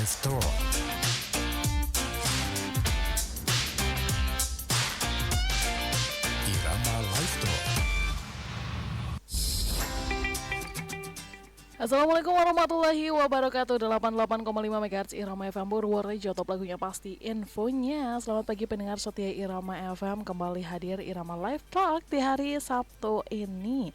Live Talk. Irama Live Talk. Assalamualaikum warahmatullahi wabarakatuh. 88,5 MHz Irama FM Purworejo. Top lagunya pasti infonya. Selamat pagi pendengar setia Irama FM. Kembali hadir Irama Live Talk di hari Sabtu ini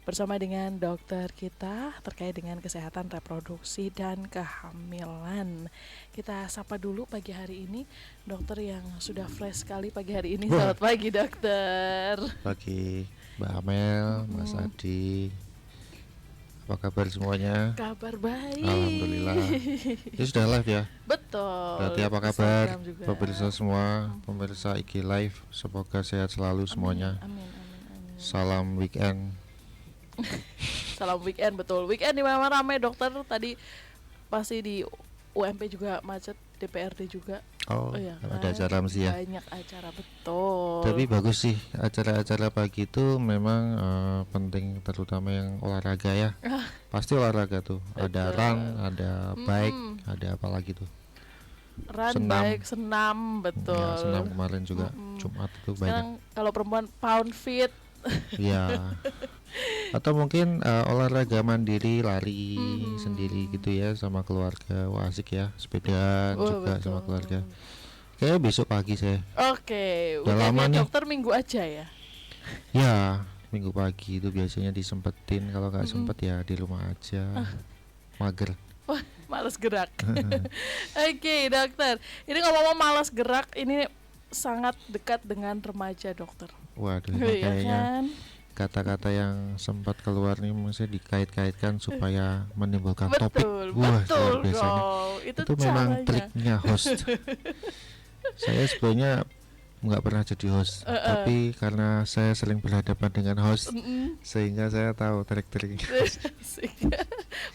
bersama dengan dokter kita terkait dengan kesehatan reproduksi dan kehamilan. Kita sapa dulu pagi hari ini dokter yang sudah fresh sekali pagi hari ini. Selamat pagi dokter. Pagi Mbak Amel, Mas Adi. Apa kabar semuanya? Kabar baik. Alhamdulillah. Ini sudah live ya? Betul. Berarti apa kabar pemirsa semua, pemirsa IG Live, semoga sehat selalu semuanya. Amin. Salam weekend. Salam weekend, betul. Weekend di mana ramai dokter. Tadi pasti di UMP juga macet, DPRD juga. Oh iya, ada acara mesti ya? Banyak acara, betul. Tapi bagus sih, acara-acara pagi itu memang penting, terutama yang olahraga ya. Pasti olahraga tuh. Ada run, ada bike, ada apa lagi tuh? Run, Senam. bike, senam, betul. Ya, senam kemarin juga Jumat itu banyak. Sekarang kalau perempuan pound fit. Ya. Atau mungkin olahraga mandiri, lari sendiri gitu ya sama keluarga. Wah asik ya, sepedaan juga betul. sama keluarga. Kayaknya besok pagi saya. Oke, Udah lama weekendnya nih. dokter minggu aja ya. Ya, minggu pagi itu biasanya disempetin. Kalau nggak sempet ya di rumah aja. Mager. Wah, malas gerak. Oke, dokter. Ini ngomong malas gerak, ini sangat dekat dengan remaja, dokter. Waduh, Iya kayaknya kan? kata-kata yang sempat keluar nih mesti dikait-kaitkan supaya menimbulkan topik. Betul, Wah, betul luar biasa nih. dong. Itu memang caranya. triknya host. Saya sebenarnya nggak pernah jadi host, tapi karena saya sering berhadapan dengan host, sehingga saya tahu trik-triknya.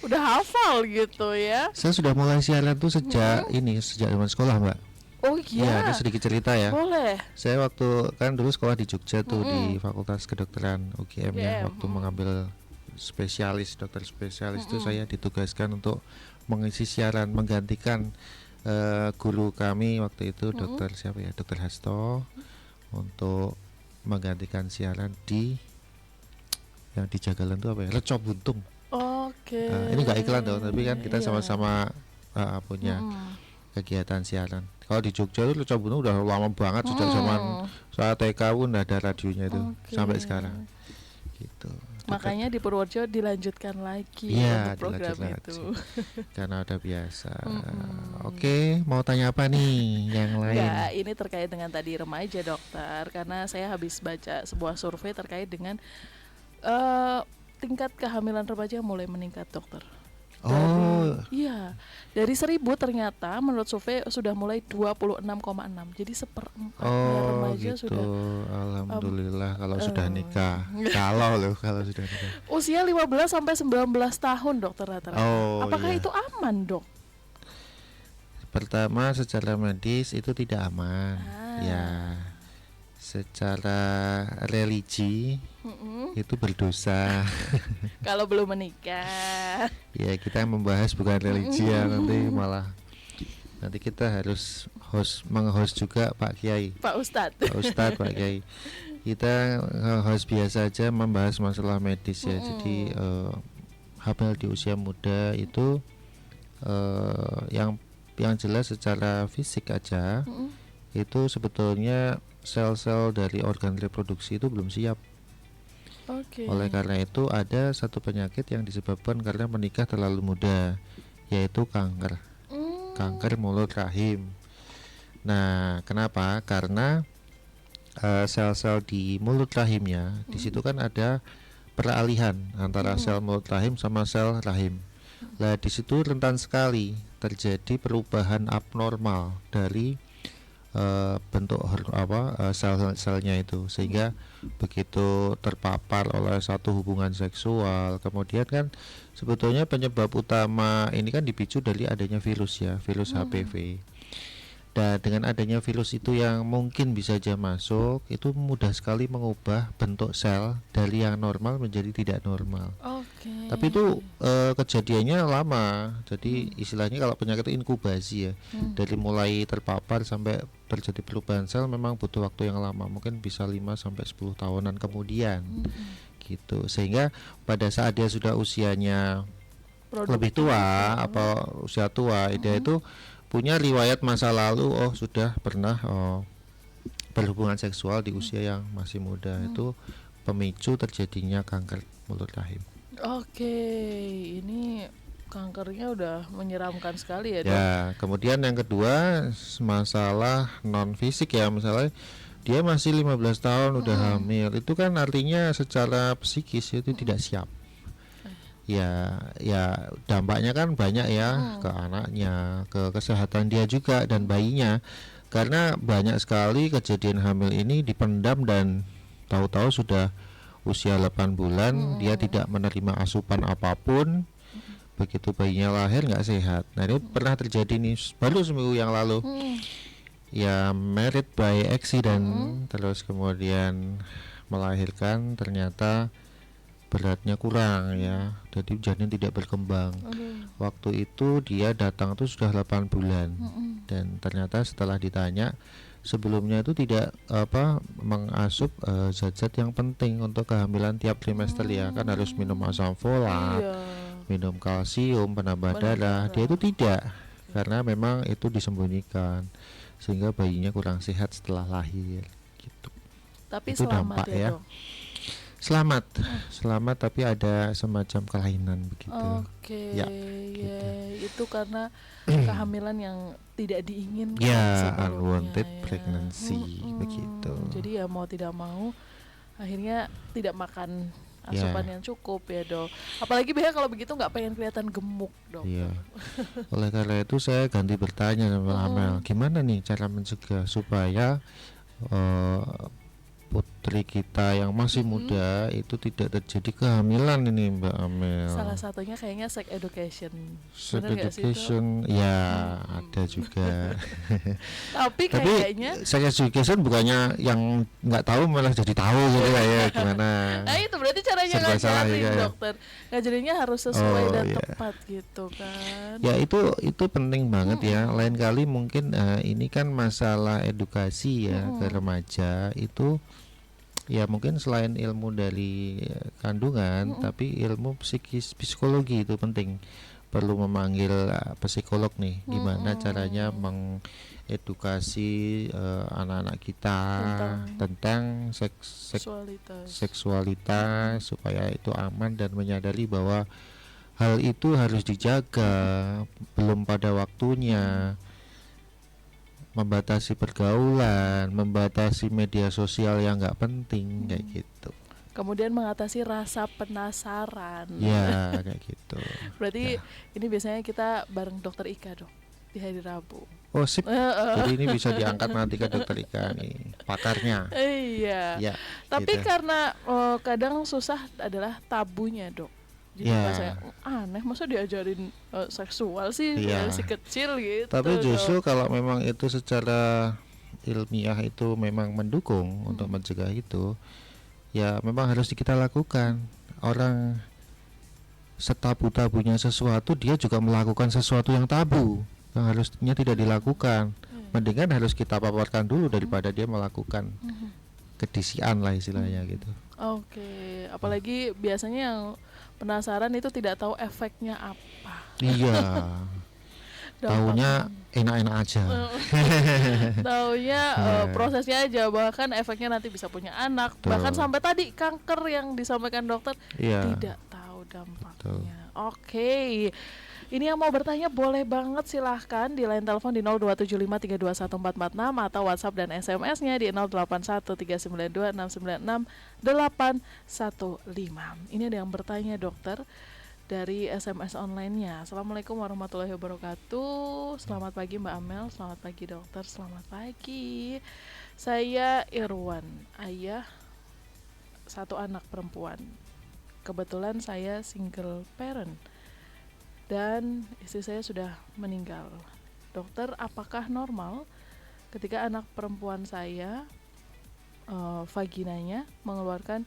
Udah hafal gitu ya. Saya sudah mulai siaran tuh sejak zaman sekolah, Mbak. Oh Iya, iya, ada sedikit cerita ya. boleh. Saya waktu kan dulu sekolah di Jogja tuh di Fakultas Kedokteran UGM ya. Waktu mengambil spesialis, dokter spesialis itu saya ditugaskan untuk mengisi siaran menggantikan guru kami waktu itu dokter siapa ya, dokter Hasto, untuk menggantikan siaran di yang di Jagalan itu apa ya, Reco Buntung. Oke. Ini nggak iklan dong, tapi kan kita Iya. sama-sama punya kegiatan siaran. Kalau di Jogja itu Reco Buntung udah lama banget, sejak zaman saya TK pun udah ada radionya itu sampai sekarang gitu. Makanya di Purworejo dilanjutkan lagi Iya, untuk program dilanjut itu. karena udah biasa. Oke, mau tanya apa nih yang lain? Ya, ini terkait dengan tadi remaja, dokter. Karena saya habis baca sebuah survei terkait dengan tingkat kehamilan remaja yang mulai meningkat, dokter. Iya, dari 1.000 ternyata menurut survei sudah mulai 26,6. Jadi 1/4 remaja gitu. sudah Alhamdulillah kalau sudah nikah. Kalau sudah nikah. usia 15 sampai 19 tahun, dokter, rata-rata. Apakah iya. itu aman, dok? Pertama, secara medis itu tidak aman. Ya. Secara religi itu berdosa. Kalau belum menikah. Ya, kita membahas bukan religi ya, nanti kita harus meng-host juga Pak Kiai. Pak Ustadz. Pak Kiai. Kita host biasa aja membahas masalah medis ya. Jadi hamil di usia muda itu yang jelas secara fisik aja itu sebetulnya sel-sel dari organ reproduksi itu belum siap. Oleh karena itu ada satu penyakit yang disebabkan karena menikah terlalu muda, yaitu kanker. Kanker mulut rahim. Nah, kenapa? Karena sel-sel di mulut rahimnya, di situ kan ada peralihan antara sel mulut rahim sama sel rahim. Nah, di situ rentan sekali terjadi perubahan abnormal dari bentuk sel-selnya itu, sehingga begitu terpapar oleh satu hubungan seksual, kemudian kan sebetulnya penyebab utama ini kan dipicu dari adanya virus ya, virus HPV. Dan dengan adanya virus itu yang mungkin bisa saja masuk, itu mudah sekali mengubah bentuk sel dari yang normal menjadi tidak normal. Oke. Tapi itu kejadiannya lama. Jadi istilahnya kalau penyakit itu inkubasi ya. Dari mulai terpapar sampai terjadi perubahan sel memang butuh waktu yang lama, mungkin bisa 5 sampai 10 tahunan kemudian. Gitu. Sehingga pada saat dia sudah usianya lebih tua apa usia tua, dia itu punya riwayat masa lalu, sudah pernah berhubungan seksual di usia yang masih muda. Itu pemicu terjadinya kanker mulut rahim. Oke, ini kankernya udah menyeramkan sekali ya, Dok. Ya, kemudian yang kedua masalah non fisik ya, misalnya dia masih 15 tahun udah hamil, itu kan artinya secara psikis itu tidak siap. Ya dampaknya kan banyak ya, ke anaknya, ke kesehatan dia juga dan bayinya, karena banyak sekali kejadian hamil ini dipendam dan tahu-tahu sudah usia 8 bulan dia tidak menerima asupan apapun, begitu bayinya lahir nggak sehat. Nah ini pernah terjadi nih baru seminggu yang lalu. Ya married by accident, terus kemudian melahirkan, ternyata beratnya kurang ya, jadi janin tidak berkembang. Waktu itu dia datang tuh sudah 8 bulan. Dan ternyata setelah ditanya, sebelumnya itu tidak mengasup zat-zat yang penting untuk kehamilan tiap trimester ya, kan harus minum asam folat, minum kalsium, penambah darah. Dia itu tidak, karena memang itu disembunyikan, sehingga bayinya kurang sehat setelah lahir gitu. Tapi itu selamat dampak ya, Dok. Selamat, tapi ada semacam kelainan begitu. Oke, Ya, itu karena kehamilan yang tidak diinginkan ya, sebelumnya, unwanted ya. pregnancy begitu. Jadi ya mau tidak mau akhirnya tidak makan asupan yang cukup ya, Dok. Apalagi biasanya kalau begitu nggak pengen kelihatan gemuk, Dok. Iya. Oleh karena itu saya ganti bertanya sama Amel, gimana nih cara mencegah supaya putri kita yang masih muda itu tidak terjadi kehamilan ini, Mbak Amel. Salah satunya kayaknya sex education. Sex Bener nggak sih, Dok? education ya ada juga. Tapi kayaknya sex education bukannya yang nggak tahu malah jadi tahu gitu ya, gimana? nah itu berarti caranya Serba salah ngajarin, juga ya. Dokter. Ngajarinnya harus sesuai dan iya. tepat gitu kan. Ya itu penting banget ya. Lain kali mungkin ini kan masalah edukasi ya ke remaja itu. Ya mungkin selain ilmu dari kandungan, tapi ilmu psikologi itu penting. Perlu memanggil psikolog nih, gimana caranya mengedukasi anak-anak kita tentang seksualitas supaya itu aman dan menyadari bahwa hal itu harus dijaga, belum pada waktunya. Membatasi pergaulan, membatasi media sosial yang nggak penting kayak gitu. Kemudian mengatasi rasa penasaran. Ya kayak gitu. Berarti ini biasanya kita bareng Dokter Ika, Dok, di hari Rabu. Oh sip. Jadi ini bisa diangkat nanti ke Dokter Ika nih, pakarnya. Iya. Ya, Tapi gitu. karena kadang susah adalah tabunya, Dok. Jadi saya aneh, masa diajarin seksual sih dari si kecil gitu. Tapi justru kalau memang itu secara ilmiah itu memang mendukung untuk mencegah itu, ya memang harus kita lakukan. Orang setabu-tabunya sesuatu, dia juga melakukan sesuatu yang tabu, yang harusnya tidak dilakukan. Mendingan harus kita paparkan dulu daripada dia melakukan kedisian lah istilahnya gitu. Oke, apalagi biasanya yang penasaran itu tidak tahu efeknya apa. Iya. Taunya enak-enak aja. Taunya prosesnya aja, bahkan efeknya nanti bisa punya anak. Betul. Bahkan sampai tadi kanker yang disampaikan dokter tidak tahu dampaknya. Oke. Ini yang mau bertanya boleh banget, silahkan di line telepon di 02753214446 atau WhatsApp dan SMS-nya di 081392696815. Ini ada yang bertanya, dokter, dari SMS online-nya. Assalamualaikum warahmatullahi wabarakatuh. Selamat pagi Mbak Amel, selamat pagi dokter, selamat pagi. Saya Irwan, ayah satu anak perempuan. Kebetulan saya single parent dan istri saya sudah meninggal. Dokter, apakah normal ketika anak perempuan saya vaginanya mengeluarkan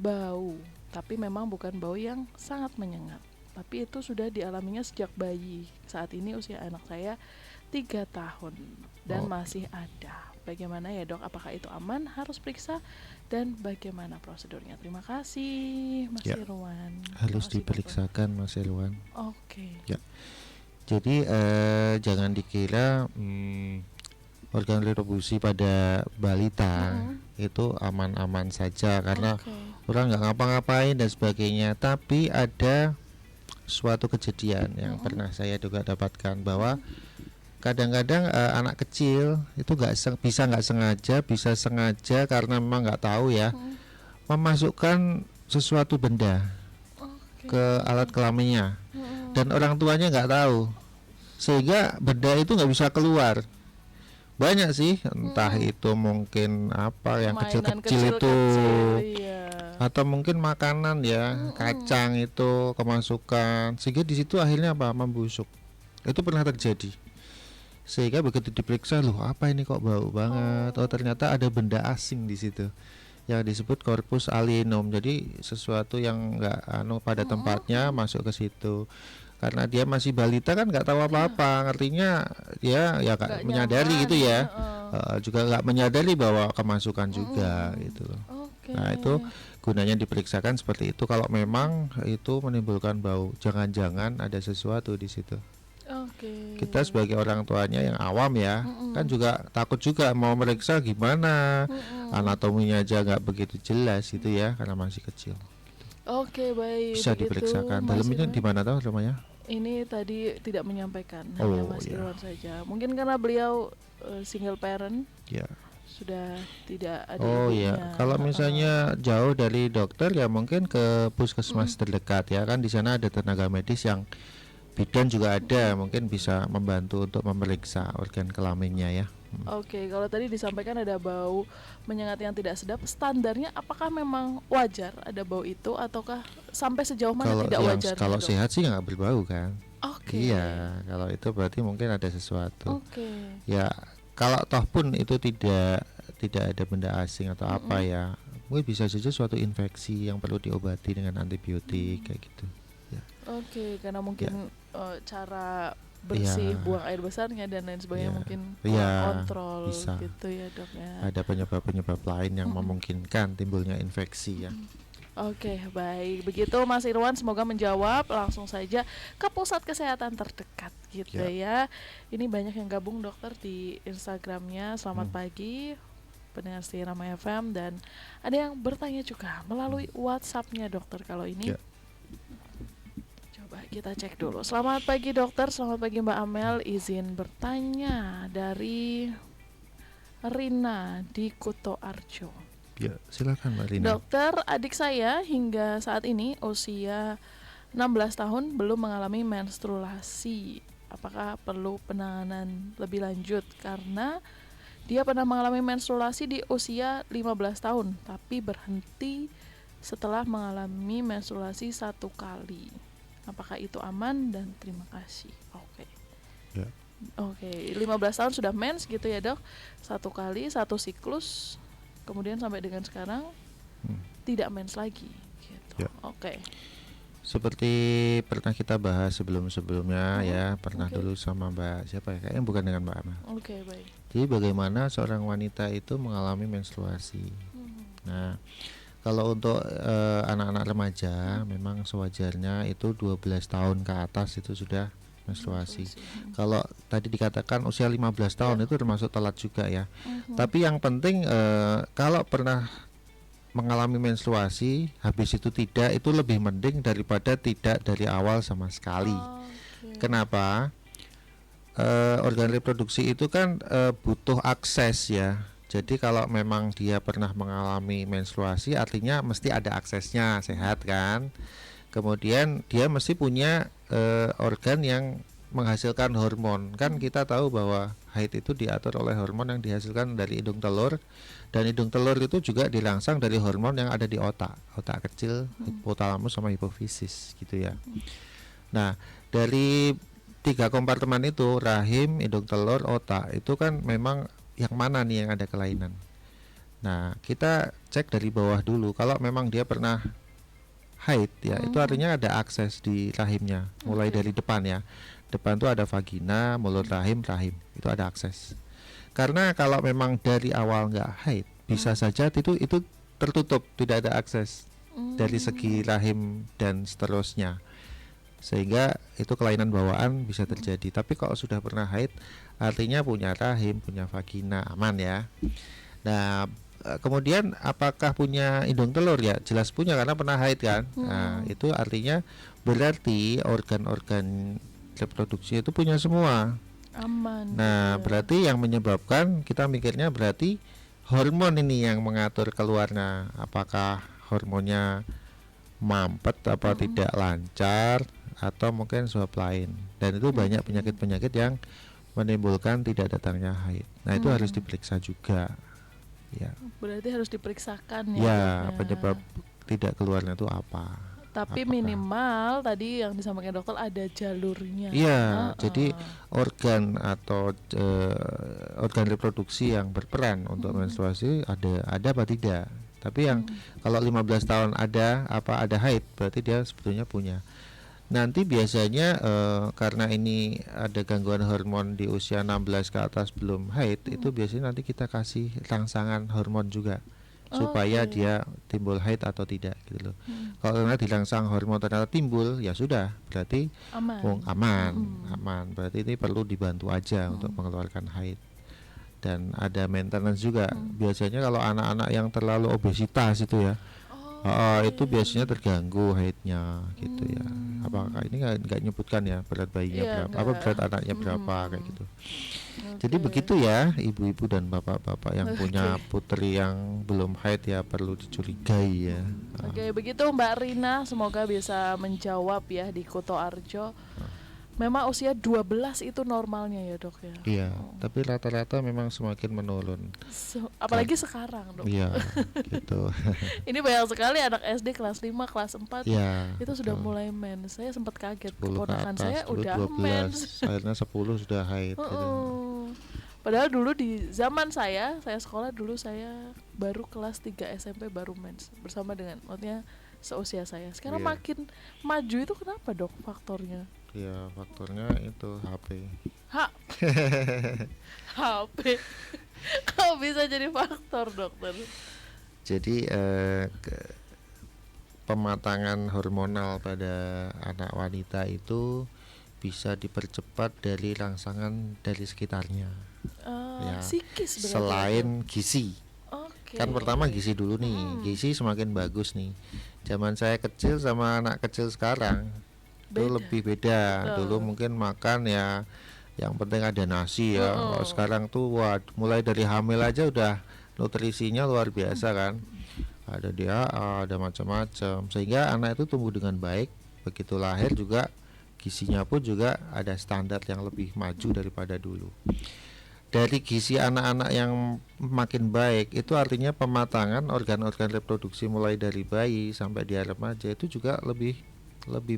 bau, tapi memang bukan bau yang sangat menyengat. Tapi itu sudah dialaminya sejak bayi. Saat ini usia anak saya 3 tahun dan masih ada. Bagaimana ya dok? Apakah itu aman? Harus periksa dan bagaimana prosedurnya? Terima kasih Mas Irwan. Harus diperiksakan Mas Irwan. Oke. Ya. Jadi jangan dikira organ reproduksi pada balita itu aman-aman saja karena orang nggak ngapa-ngapain dan sebagainya. Tapi ada suatu kejadian yang pernah saya juga dapatkan bahwa kadang-kadang anak kecil itu nggak sengaja, bisa sengaja karena memang nggak tahu ya, memasukkan sesuatu benda ke alat kelaminnya dan orang tuanya nggak tahu, sehingga benda itu nggak bisa keluar. Banyak sih, entah itu mungkin apa yang kecil-kecil itu atau mungkin makanan ya, kacang itu kemasukan, sehingga di situ akhirnya apa, membusuk. Itu pernah terjadi. Sehingga begitu diperiksa, loh apa ini kok bau banget. Oh ternyata ada benda asing di situ yang disebut corpus alienum. Jadi sesuatu yang nggak pada tempatnya masuk ke situ. Karena dia masih balita kan nggak tahu apa-apa, ngertinya ya nggak menyadari gitu ya, juga nggak menyadari bahwa kemasukan juga gitu. Nah itu gunanya diperiksakan seperti itu. Kalau memang itu menimbulkan bau, jangan-jangan ada sesuatu di situ. Kita sebagai orang tuanya yang awam ya, kan juga takut juga mau meriksa gimana, anatominya aja nggak begitu jelas gitu ya, karena masih kecil. Oke baik. Bisa diperiksakan. Dalamnya di mana tahu rumahnya? Ini tadi tidak menyampaikan, hanya Mas Irwan saja. Mungkin karena beliau single parent. Ya. Sudah tidak ada ibunya. Kalau misalnya jauh dari dokter ya mungkin ke puskesmas terdekat ya, kan di sana ada tenaga medis yang bidan juga ada, mungkin bisa membantu untuk memeriksa organ kelaminnya ya. Oke, kalau tadi disampaikan ada bau menyengat yang tidak sedap, standarnya apakah memang wajar ada bau itu ataukah sampai sejauh mana tidak wajar? Kalau sehat sih nggak berbau kan. Oke. Iya, kalau itu berarti mungkin ada sesuatu. Ya, kalau toh pun itu tidak ada benda asing atau apa ya, mungkin bisa saja suatu infeksi yang perlu diobati dengan antibiotik kayak gitu. Ya. Oke, karena mungkin cara bersih, buang air besarnya dan lain sebagainya mungkin kontrol bisa. Gitu ya dok ya. Ada penyebab-penyebab lain yang memungkinkan timbulnya infeksi ya. Oke, baik. Begitu Mas Irwan, semoga menjawab. Langsung saja ke pusat kesehatan terdekat gitu ya. Ini banyak yang gabung dokter di Instagramnya. Selamat pagi pendengar setia Irama FM, dan ada yang bertanya juga melalui WhatsAppnya dokter kalau ini. Coba kita cek dulu. Selamat pagi dokter, selamat pagi Mbak Amel. Izin bertanya dari Rina di Kuto Arjo. Ya, silakan Mbak Rina. Dokter, adik saya hingga saat ini usia 16 tahun belum mengalami menstruasi. Apakah perlu penanganan lebih lanjut? Karena dia pernah mengalami menstruasi di usia 15 tahun, tapi berhenti setelah mengalami menstruasi 1 kali. Apakah itu aman, dan terima kasih. Oke, 15 tahun sudah mens gitu ya dok, 1 kali, 1 siklus, kemudian sampai dengan sekarang tidak mens lagi gitu. Seperti pernah kita bahas sebelumnya ya, pernah dulu sama Mbak siapa ya, kayaknya bukan dengan Mbak Amel. Baik. Jadi bagaimana seorang wanita itu mengalami menstruasi. Nah, kalau untuk anak-anak remaja memang sewajarnya itu 12 tahun ke atas itu sudah menstruasi. Kalau tadi dikatakan usia 15 tahun itu termasuk telat juga ya. Tapi yang penting kalau pernah mengalami menstruasi habis itu tidak, itu lebih mending daripada tidak dari awal sama sekali. Kenapa? Organ reproduksi itu kan butuh akses ya. Jadi kalau memang dia pernah mengalami menstruasi artinya mesti ada aksesnya, sehat kan. Kemudian dia mesti punya organ yang menghasilkan hormon. Kan kita tahu bahwa haid itu diatur oleh hormon yang dihasilkan dari hidung telur, dan hidung telur itu juga dirangsang dari hormon yang ada di otak kecil, hipotalamus sama hipofisis gitu ya. Nah, dari 3 kompartemen itu, rahim, indung telur, otak, itu kan memang yang mana nih yang ada kelainan. Nah, kita cek dari bawah dulu. Kalau memang dia pernah haid ya, itu artinya ada akses di rahimnya, mulai dari depan ya. Depan tuh ada vagina, mulut rahim, itu ada akses. Karena kalau memang dari awal nggak haid, bisa saja itu tertutup, tidak ada akses dari segi rahim dan seterusnya, sehingga itu kelainan bawaan bisa terjadi. Tapi kalau sudah pernah haid, artinya punya rahim, punya vagina, aman ya. Nah, kemudian apakah punya indung telur ya? Jelas punya karena pernah haid kan. Nah, itu artinya berarti organ-organ reproduksi itu punya semua. Aman. Nah, berarti yang menyebabkan kita mikirnya berarti hormon ini yang mengatur keluarnya. Apakah hormonnya mampet apa tidak lancar, atau mungkin sebab lain. Dan itu banyak penyakit-penyakit yang menimbulkan tidak datangnya haid. Nah, itu harus diperiksa juga. Ya. Berarti harus diperiksakan ya. Ya, dokter. penyebab tidak keluarnya itu apa? Tapi Apakah- minimal tadi yang disampaikan dokter ada jalurnya. Iya, jadi organ atau organ reproduksi yang berperan untuk menstruasi ada apa tidak. Tapi yang kalau 15 tahun ada haid, berarti dia sebetulnya punya. Nanti biasanya karena ini ada gangguan hormon di usia 16 ke atas belum haid, itu biasanya nanti kita kasih rangsangan hormon juga supaya dia timbul haid atau tidak gitu loh. Kalau ternyata dirangsang hormon ternyata timbul, ya sudah, berarti aman. Berarti ini perlu dibantu aja untuk mengeluarkan haid. Dan ada maintenance juga. Biasanya kalau anak-anak yang terlalu obesitas itu ya, itu biasanya terganggu haidnya gitu ya. Apakah ini nggak nyebutkan ya berat bayinya berapa, berat anaknya berapa kayak gitu. Jadi begitu ya, ibu-ibu dan bapak-bapak yang punya putri yang belum haid ya, perlu dicurigai ya. Oke, begitu Mbak Rina, semoga bisa menjawab ya di Kuto Arjo. Memang usia 12 itu normalnya ya dok ya? Iya, tapi rata-rata memang semakin menurun. Apalagi sekarang dok. Iya, gitu. Ini banyak sekali anak SD kelas 5, kelas 4 Ya, itu sudah mulai mens. Saya sempat kaget, 10 ke keponakan atas, saya dulu udah 12, mens. akhirnya 10 sudah haid gitu. Padahal dulu di zaman saya sekolah dulu saya baru kelas 3 SMP baru mens bersama dengan maksudnya seusia saya. Sekarang makin maju itu kenapa dok faktornya? Ya, faktornya itu HP. HP. Kok bisa jadi faktor dokter? Jadi pematangan hormonal pada anak wanita itu bisa dipercepat dari rangsangan dari sekitarnya. Ya, Psikis berarti. selain gizi. Kan pertama gizi dulu nih. Gizi semakin bagus nih. Zaman saya kecil sama anak kecil sekarang itu lebih beda. Dulu mungkin makan ya yang penting ada nasi ya. Kalau sekarang tuh mulai dari hamil aja udah nutrisinya luar biasa kan. Ada DHA, ada macam-macam, sehingga anak itu tumbuh dengan baik. Begitu lahir juga gizinya pun juga ada standar yang lebih maju daripada dulu. Dari gizi anak-anak yang makin baik itu artinya pematangan organ-organ reproduksi mulai dari bayi sampai dia remaja itu juga lebih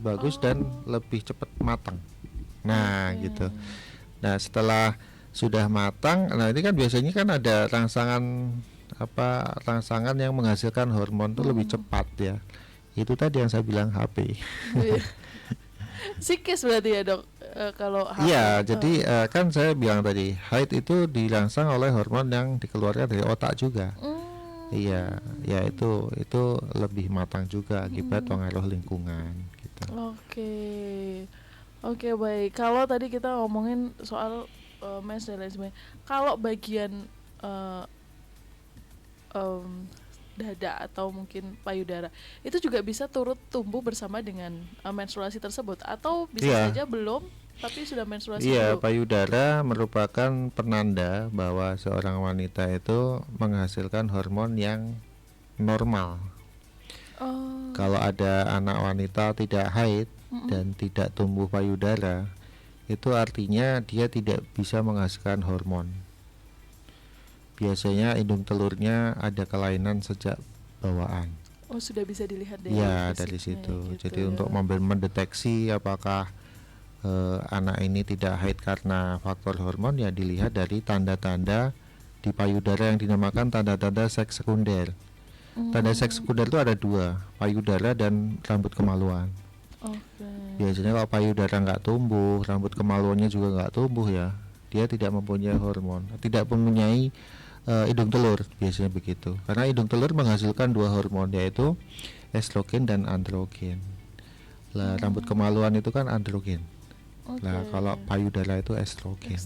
bagus dan lebih cepat matang. Nah, gitu. Nah, setelah sudah matang, nah ini kan biasanya kan ada rangsangan yang menghasilkan hormon itu lebih cepat ya. Itu tadi yang saya bilang HP. Psikis berarti ya dok, kalau HP. Iya, jadi kan saya bilang tadi haid itu dirangsang oleh hormon yang dikeluarkan dari otak juga. Iya, ya itu lebih matang juga akibat pengaruh lingkungan gitu. Oke, baik. Kalau tadi kita ngomongin soal mens dan lain sebagainya, kalau bagian dada atau mungkin payudara itu juga bisa turut tumbuh bersama dengan menstruasi tersebut, atau bisa saja belum tapi sudah menstruasi dulu? Payudara merupakan penanda bahwa seorang wanita itu menghasilkan hormon yang normal. Kalau ada anak wanita tidak haid dan tidak tumbuh payudara, itu artinya dia tidak bisa menghasilkan hormon. Biasanya indung telurnya ada kelainan sejak bawaan. Sudah bisa dilihat dari dari situ. Gitu Jadi ya. untuk mendeteksi apakah anak ini tidak haid karena faktor hormon, ya dilihat dari tanda-tanda di payudara yang dinamakan tanda-tanda seks sekunder. Tanda seks sekunder itu ada dua, payudara dan rambut kemaluan. Biasanya kalau payudara nggak tumbuh, rambut kemaluannya juga nggak tumbuh, ya dia tidak mempunyai hormon, tidak mempunyai hidung telur, biasanya begitu. Karena hidung telur menghasilkan dua hormon, yaitu estrogen dan androgen. Lah rambut kemaluan itu kan androgen. Lah kalau payudara itu estrogen.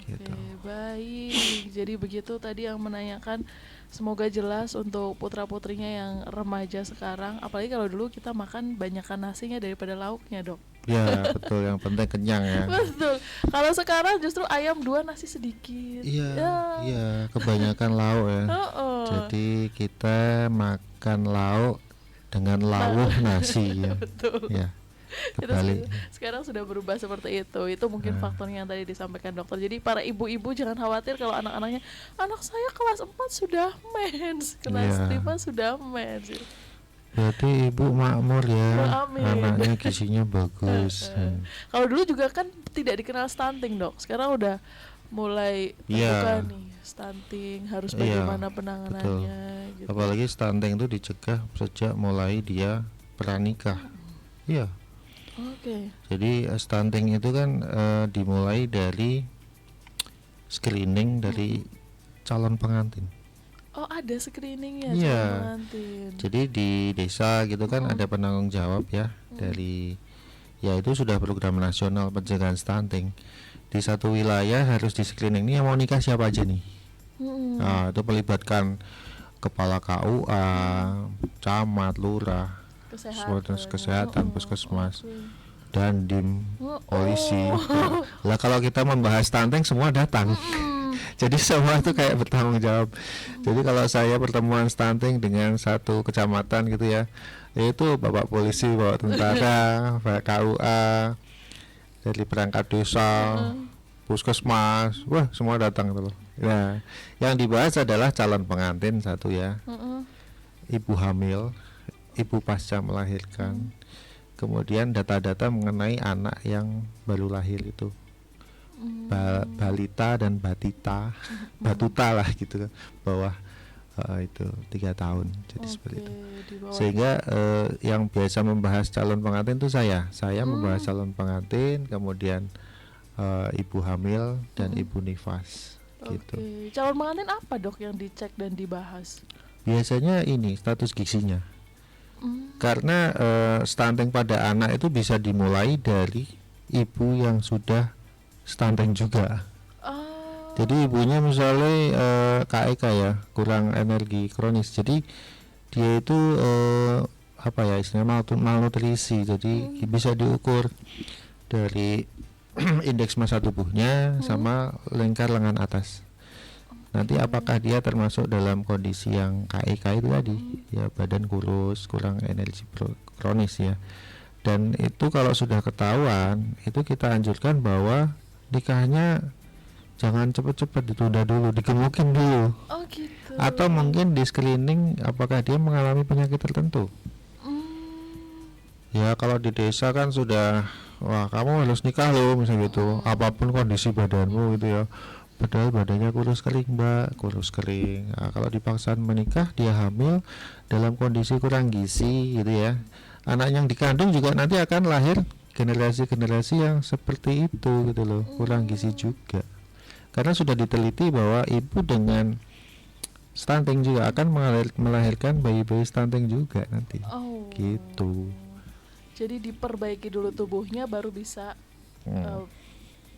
Gitu. Baik. Jadi begitu tadi yang menanyakan, semoga jelas untuk putra-putrinya yang remaja sekarang. Apalagi kalau dulu kita makan banyakkan nasinya daripada lauknya, Dok. Ya betul, yang penting kenyang ya. Betul. Kalau sekarang justru ayam 2 nasi sedikit. Iya, kebanyakan lauk ya. Jadi kita makan lauk dengan lawuh nasi ya. Betul. Ya. Kembali. Sekarang sudah berubah seperti itu. Itu mungkin faktornya yang tadi disampaikan dokter. Jadi para ibu-ibu jangan khawatir kalau anak-anaknya, anak saya kelas 4 sudah mens, kelas 5 sudah mens. Berarti ibu makmur ya. Anaknya gizinya bagus. Kalau dulu juga kan tidak dikenal stunting, Dok. Sekarang udah mulai terbuka nih stunting, harus bagaimana penanganannya gitu. Apalagi stunting itu dicegah sejak mulai dia pranikah. Iya. Jadi stunting itu kan dimulai dari screening dari calon pengantin. Oh, ada screeningnya calon pengantin. Jadi di desa gitu kan ada penanggung jawab ya dari, ya itu sudah program nasional pencegahan stunting. Di satu wilayah harus di screening, nih yang mau nikah siapa aja nih. Nah, itu melibatkan kepala KUA, camat, lurah, kesehatan, puskesmas, Dandim, polisi. Lah kalau kita membahas stunting semua datang. Jadi semua itu kayak bertanggung jawab. Jadi kalau saya pertemuan stunting dengan satu kecamatan gitu ya, itu bapak polisi, bapak tentara, bapak KUA, dari perangkat desa, puskesmas, wah semua datang gitu loh. Nah, yang dibahas adalah calon pengantin satu ya, ibu hamil, ibu pasca melahirkan, kemudian data-data mengenai anak yang baru lahir itu, balita dan batita, batuta lah gitu, bawah itu 3 tahun, jadi seperti itu. Sehingga yang biasa membahas calon pengantin itu saya membahas calon pengantin, kemudian ibu hamil dan ibu nifas. Gitu. Calon pengantin apa, Dok, yang dicek dan dibahas? Biasanya ini status gizinya. Karena stunting pada anak itu bisa dimulai dari ibu yang sudah stunting juga. Jadi ibunya misalnya KEK ya, kurang energi kronis. Jadi dia itu apa ya istilahnya malnutrisi. Jadi bisa diukur dari indeks massa tubuhnya sama lingkar lengan atas. Nanti apakah dia termasuk dalam kondisi yang KEK itu tadi, ya badan kurus, kurang energi kronis ya. Dan itu kalau sudah ketahuan, itu kita anjurkan bahwa nikahnya jangan cepat-cepat, ditunda dulu, digemukin dulu. Gitu. Atau mungkin di screening apakah dia mengalami penyakit tertentu. Ya kalau di desa kan sudah, wah kamu harus nikah loh misalnya gitu, apapun kondisi badanmu gitu ya. Padahal badannya kurus kering, Mbak, kurus kering. Nah, kalau dipaksa menikah, dia hamil dalam kondisi kurang gizi gitu ya. Anak yang dikandung juga nanti akan lahir generasi-generasi yang seperti itu gitu loh, kurang gizi juga. Karena sudah diteliti bahwa ibu dengan stunting juga akan melahirkan bayi-bayi stunting juga nanti. Gitu. Jadi diperbaiki dulu tubuhnya baru bisa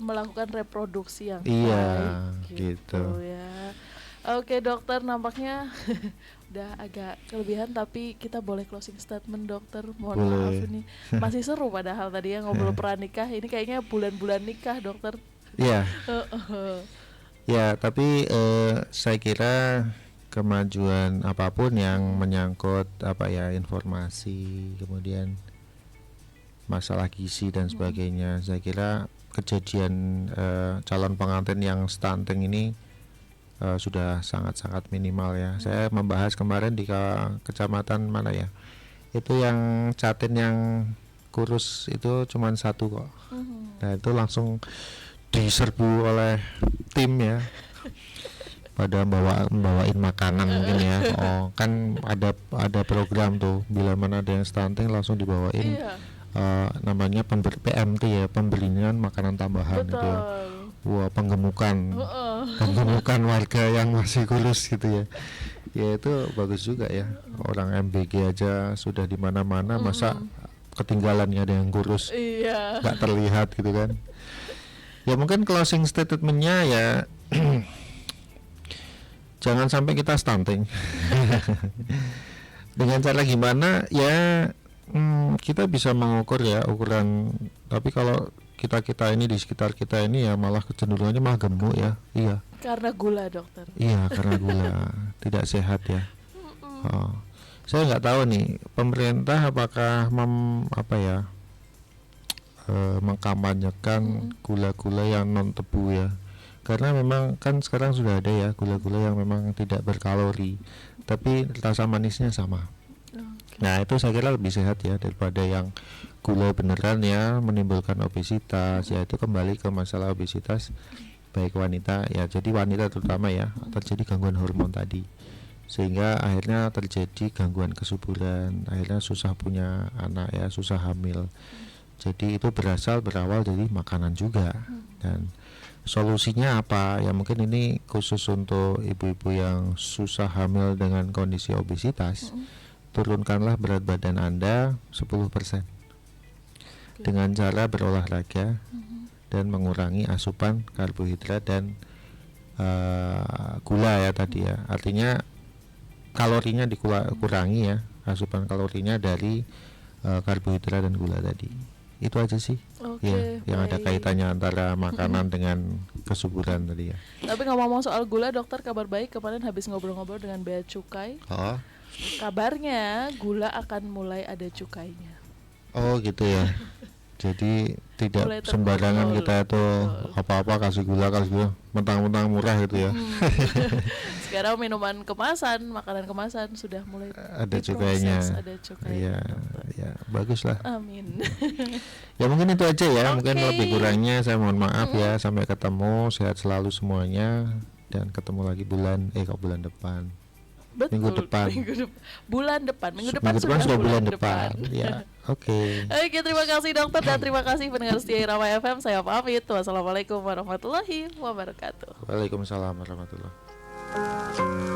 melakukan reproduksi yang baik gitu ya. Oke, dokter, nampaknya udah agak kelebihan, tapi kita boleh closing statement, dokter. Mohon maaf ini masih seru padahal tadi ya ngobrol pranikah. Ini kayaknya bulan-bulan nikah, dokter. Iya. Ya, tapi saya kira kemajuan apapun yang menyangkut apa ya informasi, kemudian masalah gizi dan sebagainya, saya kira kejadian calon pengantin yang stunting ini sudah sangat-sangat minimal ya. Saya membahas kemarin di kecamatan mana ya, itu yang Catin yang kurus itu cuman satu kok. Nah itu langsung diserbu oleh tim ya, pada bawain makanan mungkin ya. Oh kan ada program tuh, bila mana ada yang stunting langsung dibawain namanya PMT ya, pemberian makanan tambahan gitu ya. Wah penggemukan warga yang masih kurus gitu ya. Ya itu bagus juga ya, orang MBG aja sudah di mana-mana, masa ketinggalannya ada yang kurus nggak terlihat gitu kan. Ya mungkin closing statementnya ya jangan sampai kita stunting. Dengan cara gimana ya, kita bisa mengukur ya ukuran, tapi kalau kita ini di sekitar kita ini ya malah kecenderungannya malah gemuk ya. Iya karena gula dokter. Iya karena gula tidak sehat ya. Saya nggak tahu nih pemerintah apakah mengkampanyekan gula-gula yang non tebu ya, karena memang kan sekarang sudah ada ya gula-gula yang memang tidak berkalori tapi rasa manisnya sama. Nah itu saya kira lebih sehat ya daripada yang gula beneran ya, menimbulkan obesitas. Ya itu kembali ke masalah obesitas baik wanita ya, jadi wanita terutama ya, terjadi gangguan hormon tadi, sehingga akhirnya terjadi gangguan kesuburan, akhirnya susah punya anak ya, susah hamil. Jadi itu berawal dari makanan juga. Dan solusinya apa ya, mungkin ini khusus untuk ibu-ibu yang susah hamil dengan kondisi obesitas. Turunkanlah berat badan Anda 10% dengan cara berolahraga dan mengurangi asupan karbohidrat dan gula ya tadi ya. Artinya kalorinya dikurangi ya, asupan kalorinya dari karbohidrat dan gula tadi. Itu aja sih ya, yang ada kaitannya antara makanan dengan kesuburan tadi ya. Tapi ngomong soal gula dokter, kabar baik kemarin habis ngobrol-ngobrol dengan Bea Cukai. Kabarnya gula akan mulai ada cukainya. Oh gitu ya. Jadi tidak sembarangan kita itu apa-apa kasih gula, mentang-mentang murah gitu ya. Sekarang minuman kemasan, makanan kemasan sudah mulai ada cukainya. Ada cukainya. Ya bagus lah. Amin. Ya mungkin itu aja ya. Mungkin lebih kurangnya saya mohon maaf ya. Sampai ketemu, sehat selalu semuanya, dan ketemu lagi bulan depan. Betul, minggu depan minggu depan sudah bulan depan. Ya, oke, terima kasih dokter, dan terima kasih pendengar setia Irama FM. Saya pamit. Wassalamualaikum warahmatullahi wabarakatuh. Waalaikumsalam warahmatullahi wabarakatuh.